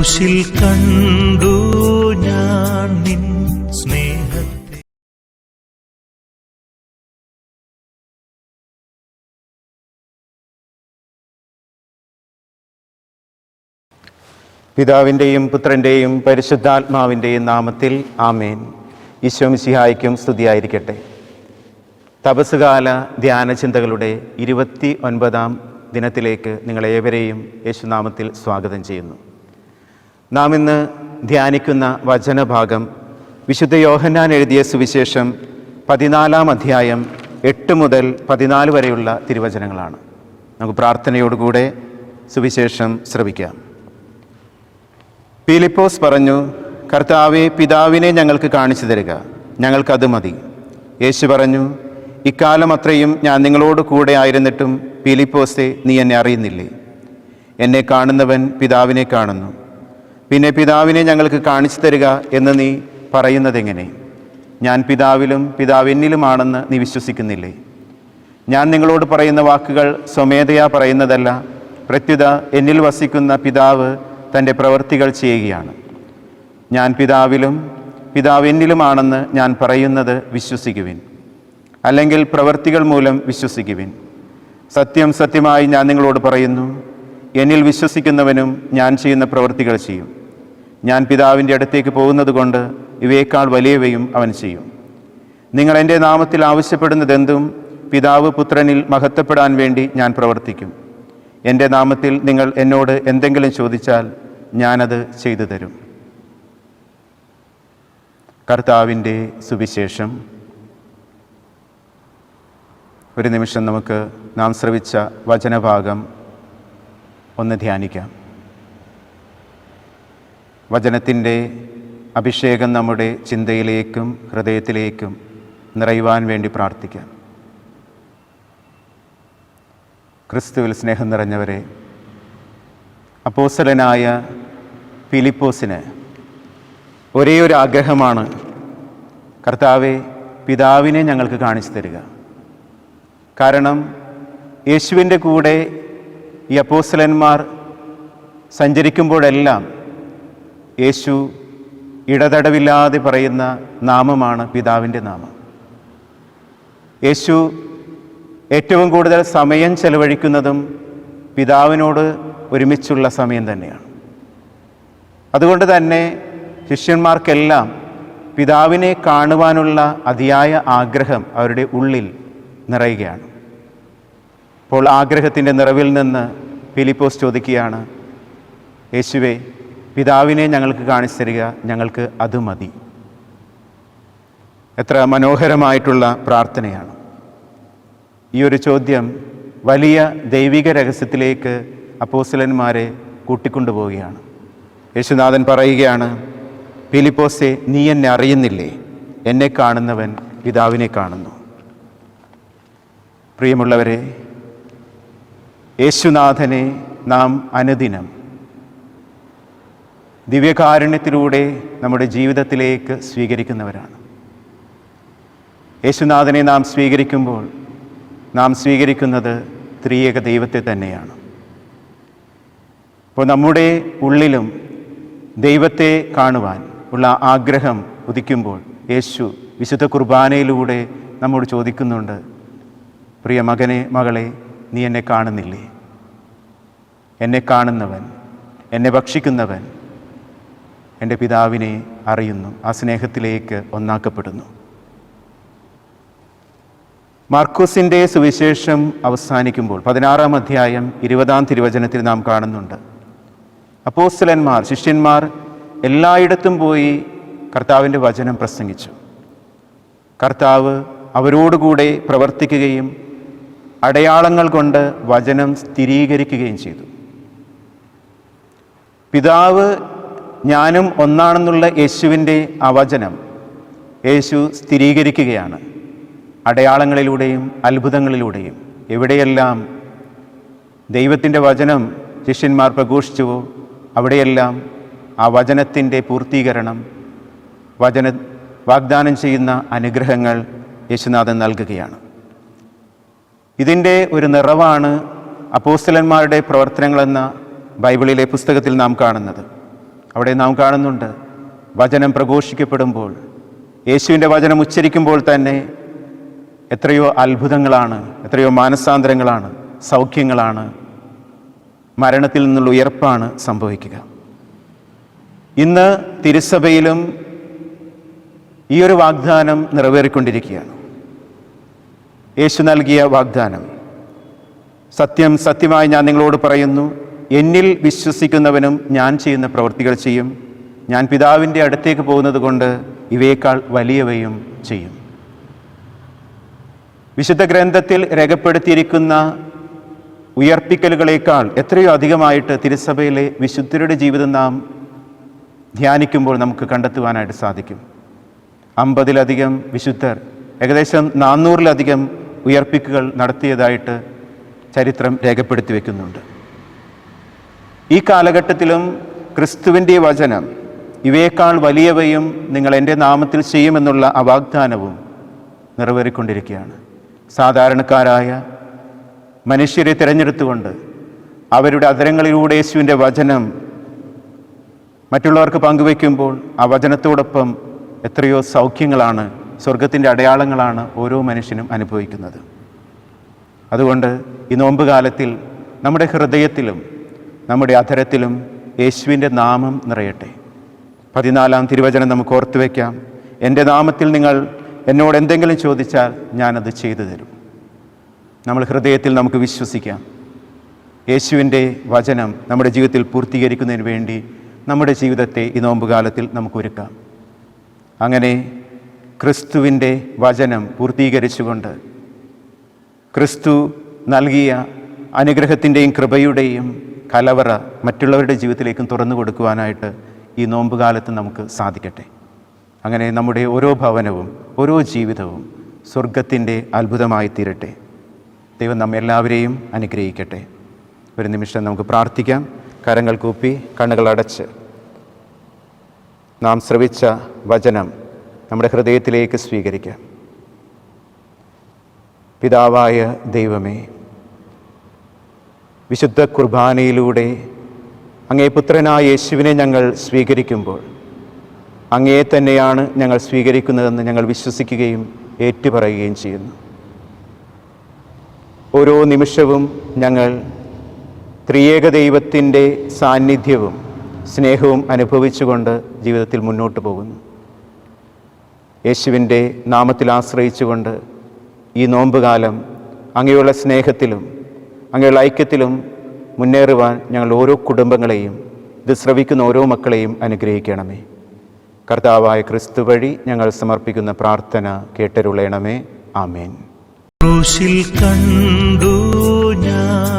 ക്രൂശിൽ കണ്ടു ഞാൻ നിൻ സ്നേഹത്തെ. പിതാവിൻ്റെയും പുത്രൻ്റെയും പരിശുദ്ധാത്മാവിൻ്റെയും നാമത്തിൽ ആമേൻ. ഈശോ മിശിഹായ്ക്കും സ്തുതിയായിരിക്കട്ടെ. തപസ്സുകാല ധ്യാനചിന്തകളുടെ 29-ാം ദിനത്തിലേക്ക് നിങ്ങളേവരെയും യേശുനാമത്തിൽ സ്വാഗതം ചെയ്യുന്നു. നാം ഇന്ന് ധ്യാനിക്കുന്ന വചനഭാഗം വിശുദ്ധ യോഹന്നാൻ എഴുതിയ സുവിശേഷം 14-ാം അധ്യായം 8 മുതൽ 14 വരെയുള്ള തിരുവചനങ്ങളാണ്. നമുക്ക് പ്രാർത്ഥനയോടുകൂടെ സുവിശേഷം ശ്രവിക്കാം. പീലിപ്പോസ് പറഞ്ഞു, കർത്താവേ, പിതാവിനെ ഞങ്ങൾക്ക് കാണിച്ചു തരിക, ഞങ്ങൾക്കത് മതി. യേശു പറഞ്ഞു, ഇക്കാലം അത്രയും ഞാൻ നിങ്ങളോട് കൂടെ ആയിരുന്നിട്ടും പീലിപ്പോസേ, നീ എന്നെ അറിയുന്നില്ലേ? എന്നെ കാണുന്നവൻ പിതാവിനെ കാണുന്നു. പിന്നെ പിതാവിനെ ഞങ്ങൾക്ക് കാണിച്ചു തരിക എന്ന് നീ പറയുന്നതെങ്ങനെ? ഞാൻ പിതാവിലും പിതാവ് എന്നിലുമാണെന്ന് നീ വിശ്വസിക്കുന്നില്ലേ? ഞാൻ നിങ്ങളോട് പറയുന്ന വാക്കുകൾ സ്വമേധയാ പറയുന്നതല്ല, പ്രത്യുത എന്നിൽ വസിക്കുന്ന പിതാവ് തൻ്റെ പ്രവൃത്തികൾ ചെയ്യുകയാണ്. ഞാൻ പിതാവിലും പിതാവ് എന്നിലുമാണെന്ന് ഞാൻ പറയുന്നത് വിശ്വസിക്കുവിൻ, അല്ലെങ്കിൽ പ്രവൃത്തികൾ മൂലം വിശ്വസിക്കുവിൻ. സത്യം സത്യമായി ഞാൻ നിങ്ങളോട് പറയുന്നു, എന്നിൽ വിശ്വസിക്കുന്നവനും ഞാൻ ചെയ്യുന്ന പ്രവൃത്തികൾ ചെയ്യും. ഞാൻ പിതാവിൻ്റെ അടുത്തേക്ക് പോകുന്നത് കൊണ്ട് ഇവയേക്കാൾ വലിയവയും അവൻ ചെയ്യും. നിങ്ങൾ എൻ്റെ നാമത്തിൽ ആവശ്യപ്പെടുന്നതെന്തും പിതാവ് പുത്രനിൽ മഹത്വപ്പെടാൻ വേണ്ടി ഞാൻ പ്രവർത്തിക്കും. എൻ്റെ നാമത്തിൽ നിങ്ങൾ എന്നോട് എന്തെങ്കിലും ചോദിച്ചാൽ ഞാനത് ചെയ്തു തരും. കർത്താവിൻ്റെ സുവിശേഷം. ഒരു നിമിഷം നമുക്ക് നാം ശ്രവിച്ച വചനഭാഗം ഒന്ന് ധ്യാനിക്കാം. വചനത്തിൻ്റെ അഭിഷേകം നമ്മുടെ ചിന്തയിലേക്കും ഹൃദയത്തിലേക്കും നിറയുവാൻ വേണ്ടി പ്രാർത്ഥിക്കാം. ക്രിസ്തുവിൽ സ്നേഹം നിറഞ്ഞവരെ, അപ്പോസ്തലനായ ഫിലിപ്പോസിന് ഒരേ ഒരു ആഗ്രഹമാണ്, കർത്താവേ, പിതാവിനെ ഞങ്ങൾക്ക് കാണിച്ചു തരിക. കാരണം യേശുവിൻ്റെ കൂടെ ഈ അപ്പോസ്തലന്മാർ സഞ്ചരിക്കുമ്പോഴെല്ലാം യേശു ഇടതടവില്ലാതെ പറയുന്ന നാമമാണ് പിതാവിൻ്റെ നാമം. യേശു ഏറ്റവും കൂടുതൽ സമയം ചെലവഴിക്കുന്നതും പിതാവിനോട് ഒരുമിച്ചുള്ള സമയം തന്നെയാണ്. അതുകൊണ്ട് തന്നെ ശിഷ്യന്മാർക്കെല്ലാം പിതാവിനെ കാണുവാനുള്ള അതിയായ ആഗ്രഹം അവരുടെ ഉള്ളിൽ നിറയുകയാണ്. അപ്പോൾ ആഗ്രഹത്തിൻ്റെ നിറവിൽ നിന്ന് ഫിലിപ്പോസ് ചോദിക്കുകയാണ്, യേശുവേ, പിതാവിനെ ഞങ്ങൾക്ക് കാണിച്ചു തരിക, ഞങ്ങൾക്ക് അത് മതി. എത്ര മനോഹരമായിട്ടുള്ള പ്രാർത്ഥനയാണ്! ഈ ഒരു ചോദ്യം വലിയ ദൈവിക രഹസ്യത്തിലേക്ക് അപ്പോസ്തലന്മാരെ കൂട്ടിക്കൊണ്ടുപോവുകയാണ്. യേശുനാഥൻ പറയുകയാണ്, ഫിലിപ്പോസേ, നീ എന്നെ അറിയുന്നില്ലേ? എന്നെ കാണുന്നവൻ പിതാവിനെ കാണുന്നു. പ്രിയമുള്ളവരെ, യേശുനാഥനെ നാം അനുദിനം ദിവ്യകാരുണ്യത്തിലൂടെ നമ്മുടെ ജീവിതത്തിലേക്ക് സ്വീകരിക്കുന്നവരാണ്. യേശുനാഥനെ നാം സ്വീകരിക്കുമ്പോൾ നാം സ്വീകരിക്കുന്നത് ത്രിയേക ദൈവത്തെ തന്നെയാണ്. അപ്പോൾ നമ്മുടെ ഉള്ളിലും ദൈവത്തെ കാണുവാൻ ഉള്ള ആഗ്രഹം ഉദിക്കുമ്പോൾ യേശു വിശുദ്ധ കുർബാനയിലൂടെ നമ്മോട് ചോദിക്കുന്നുണ്ട്, പ്രിയ മകനെ, മകളെ, നീ എന്നെ കാണുന്നില്ലേ? എന്നെ കാണുന്നവൻ, എന്നെ ഭക്ഷിക്കുന്നവൻ എൻ്റെ പിതാവിനെ അറിയുന്നു. ആ സ്നേഹത്തിലേക്ക് ഒന്നാക്കപ്പെടുന്നു. മാർക്കോസിൻ്റെ സുവിശേഷം അവസാനിക്കുമ്പോൾ 16-ാം അധ്യായം 20-ാം തിരുവചനത്തിൽ നാം കാണുന്നുണ്ട്, അപ്പോസ്തലന്മാർ, ശിഷ്യന്മാർ എല്ലായിടത്തും പോയി കർത്താവിൻ്റെ വചനം പ്രസംഗിച്ചു. കർത്താവ് അവരോടുകൂടെ പ്രവർത്തിക്കുകയും അടയാളങ്ങൾ കൊണ്ട് വചനം സ്ഥിരീകരിക്കുകയും ചെയ്തു. പിതാവ് ഞാനും ഒന്നാണെന്നുള്ള യേശുവിൻ്റെ ആ വചനം യേശു സ്ഥിരീകരിക്കുകയാണ് അടയാളങ്ങളിലൂടെയും അത്ഭുതങ്ങളിലൂടെയും. എവിടെയെല്ലാം ദൈവത്തിൻ്റെ വചനം ശിഷ്യന്മാർ പ്രഘോഷിച്ചുവോ അവിടെയെല്ലാം ആ വചനത്തിൻ്റെ പൂർത്തീകരണം, വാഗ്ദാനം ചെയ്യുന്ന അനുഗ്രഹങ്ങൾ യേശുനാഥൻ നൽകുകയാണ്. ഇതിൻ്റെ ഒരു നിറവാണ് അപ്പോസ്തലന്മാരുടെ പ്രവർത്തനങ്ങളെന്ന ബൈബിളിലെ പുസ്തകത്തിൽ നാം കാണുന്നത്. അവിടെ നാം കാണുന്നുണ്ട്, വചനം പ്രഘോഷിക്കപ്പെടുമ്പോൾ, യേശുവിൻ്റെ വചനം ഉച്ചരിക്കുമ്പോൾ തന്നെ എത്രയോ അത്ഭുതങ്ങളാണ്, എത്രയോ മാനസാന്തരങ്ങളാണ്, സൗഖ്യങ്ങളാണ്, മരണത്തിൽ നിന്നുള്ള ഉയർപ്പാണ് സംഭവിക്കുക. ഇന്ന് തിരുസഭയിലും ഈ ഒരു വാഗ്ദാനം നിറവേറിക്കൊണ്ടിരിക്കുകയാണ്. യേശു നൽകിയ വാഗ്ദാനം, സത്യം സത്യമായി ഞാൻ നിങ്ങളോട് പറയുന്നു, എന്നിൽ വിശ്വസിക്കുന്നവനും ഞാൻ ചെയ്യുന്ന പ്രവൃത്തികൾ ചെയ്യും, ഞാൻ പിതാവിൻ്റെ അടുത്തേക്ക് പോകുന്നത് കൊണ്ട് ഇവയേക്കാൾ വലിയവയും ചെയ്യും. വിശുദ്ധ ഗ്രന്ഥത്തിൽ രേഖപ്പെടുത്തിയിരിക്കുന്ന ഉയർപ്പിക്കലുകളേക്കാൾ എത്രയോ അധികമായിട്ട് തിരുസഭയിലെ വിശുദ്ധരുടെ ജീവിതം നാം ധ്യാനിക്കുമ്പോൾ നമുക്ക് കണ്ടെത്തുവാനായിട്ട് സാധിക്കും. 50-ലധികം വിശുദ്ധർ, ഏകദേശം 400-ലധികം ഉയർപ്പിക്കലുകൾ നടത്തിയതായിട്ട് ചരിത്രം രേഖപ്പെടുത്തി വയ്ക്കുന്നുണ്ട്. ഈ കാലഘട്ടത്തിലും ക്രിസ്തുവിൻ്റെ വചനം, ഇവയേക്കാൾ വലിയവയും നിങ്ങൾ എൻ്റെ നാമത്തിൽ ചെയ്യുമെന്നുള്ള വാഗ്ദാനവും നിറവേറിക്കൊണ്ടിരിക്കുകയാണ്. സാധാരണക്കാരായ മനുഷ്യരെ തിരഞ്ഞെടുത്തുകൊണ്ട് അവരുടെ അധരങ്ങളിലൂടെ യേശുവിൻ്റെ വചനം മറ്റുള്ളവർക്ക് പങ്കുവയ്ക്കുമ്പോൾ ആ വചനത്തോടൊപ്പം എത്രയോ സൗഖ്യങ്ങളാണ്, സ്വർഗത്തിൻ്റെ അടയാളങ്ങളാണ് ഓരോ മനുഷ്യനും അനുഭവിക്കുന്നത്. അതുകൊണ്ട് ഈ നോമ്പ് കാലത്തിൽ നമ്മുടെ ഹൃദയത്തിലും നമ്മുടെ അധരത്തിലും യേശുവിൻ്റെ നാമം നിറയട്ടെ. 14-ാം തിരുവചനം നമുക്ക് ഓർത്തു വയ്ക്കാം. എൻ്റെ നാമത്തിൽ നിങ്ങൾ എന്നോട് എന്തെങ്കിലും ചോദിച്ചാൽ ഞാനത് ചെയ്തു തരും. നമ്മൾ ഹൃദയത്തിൽ നമുക്ക് വിശ്വസിക്കാം. യേശുവിൻ്റെ വചനം നമ്മുടെ ജീവിതത്തിൽ പൂർത്തീകരിക്കുന്നതിന് വേണ്ടി നമ്മുടെ ജീവിതത്തെ ഈ നോമ്പുകാലത്തിൽ നമുക്കൊരുക്കാം. അങ്ങനെ ക്രിസ്തുവിൻ്റെ വചനം പൂർത്തീകരിച്ചുകൊണ്ട് ക്രിസ്തു നൽകിയ അനുഗ്രഹത്തിൻ്റെയും കൃപയുടെയും കലവറ മറ്റുള്ളവരുടെ ജീവിതത്തിലേക്കും തുറന്നു കൊടുക്കുവാനായിട്ട് ഈ നോമ്പുകാലത്ത് നമുക്ക് സാധിക്കട്ടെ. അങ്ങനെ നമ്മുടെ ഓരോ ഭവനവും ഓരോ ജീവിതവും സ്വർഗത്തിൻ്റെ അത്ഭുതമായി തീരട്ടെ. ദൈവം നമ്മെല്ലാവരെയും അനുഗ്രഹിക്കട്ടെ. ഒരു നിമിഷം നമുക്ക് പ്രാർത്ഥിക്കാം. കരങ്ങൾ കൂപ്പി കണ്ണുകൾ അടച്ച് നാം ശ്രവിച്ച വചനം നമ്മുടെ ഹൃദയത്തിലേക്ക് സ്വീകരിക്കാം. പിതാവായ ദൈവമേ, വിശുദ്ധ കുർബാനയിലൂടെ അങ്ങേ പുത്രനായ യേശുവിനെ ഞങ്ങൾ സ്വീകരിക്കുമ്പോൾ അങ്ങയെ തന്നെയാണ് ഞങ്ങൾ സ്വീകരിക്കുന്നതെന്ന് ഞങ്ങൾ വിശ്വസിക്കുകയും ഏറ്റുപറയുകയും ചെയ്യുന്നു. ഓരോ നിമിഷവും ഞങ്ങൾ ത്രിയേക ദൈവത്തിൻ്റെ സാന്നിധ്യവും സ്നേഹവും അനുഭവിച്ചുകൊണ്ട് ജീവിതത്തിൽ മുന്നോട്ട് പോകുന്നു. യേശുവിൻ്റെ നാമത്തിൽ ആശ്രയിച്ചുകൊണ്ട് ഈ നോമ്പുകാലം അങ്ങയുള്ള സ്നേഹത്തിലും അങ്ങയുള്ള ഐക്യത്തിലും മുന്നേറുവാൻ ഞങ്ങൾ ഓരോ കുടുംബങ്ങളെയും, ഇത് ശ്രവിക്കുന്ന ഓരോ മക്കളെയും അനുഗ്രഹിക്കണമേ. കർത്താവായ ക്രിസ്തു വഴി ഞങ്ങൾ സമർപ്പിക്കുന്ന പ്രാർത്ഥന കേട്ടരുളയണമേ. ആമേൻ. ക്രൂശിൽ കണ്ടു ഞാൻ